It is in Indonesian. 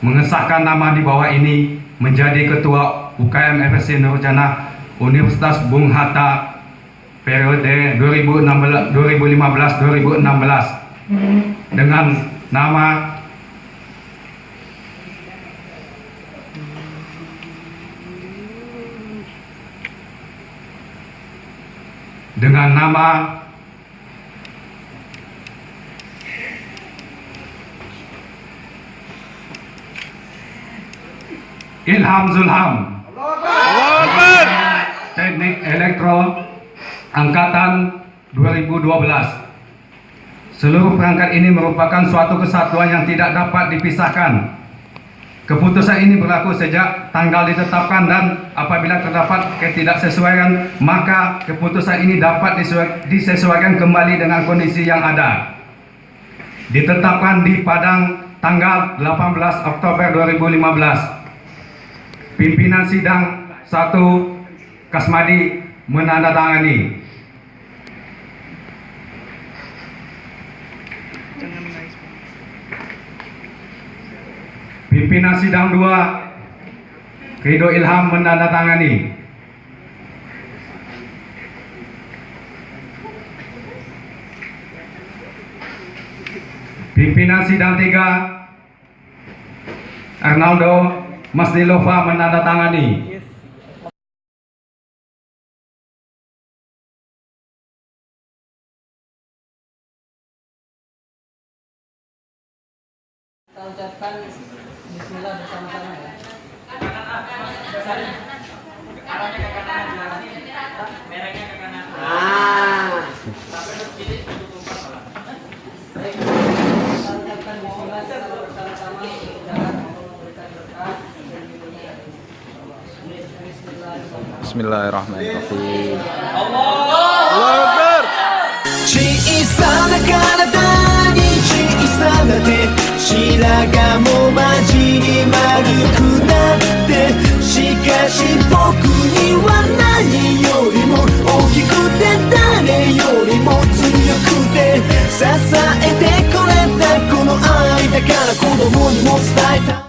mengesahkan nama di bawah ini menjadi Ketua UKM FSC Nurjana Universitas Bung Hatta periode 2015-2016 dengan nama Ilham Zulham, Teknik Elektro Angkatan 2012. Seluruh perangkat ini merupakan suatu kesatuan yang tidak dapat dipisahkan. Keputusan ini berlaku sejak tanggal ditetapkan dan apabila terdapat ketidaksesuaian, maka keputusan ini dapat disesuaikan kembali dengan kondisi yang ada. Ditetapkan di Padang tanggal 18 Oktober 2015. Pimpinan sidang 1 Kasmadi menandatangani. Pimpinan sidang 2 Ridho Ilham menandatangani. Pimpinan sidang 3 Arnaldo Masnilova menandatangani. Kita ucapkan bismillah bersama-sama ya. Arahnya ke kanan, merahnya ke kanan. Sampai ke kiri tutup kepala. Baik, kita ucapkan bismillah bersama-sama. Bismillahirrahmanirrahim. Allahu Akbar. 小さな体に小さな手、白髪も交じり丸くなって、しかし僕には何よりも大きくて誰よりも強くて支えてくれたこの愛だから子供にも伝えたい。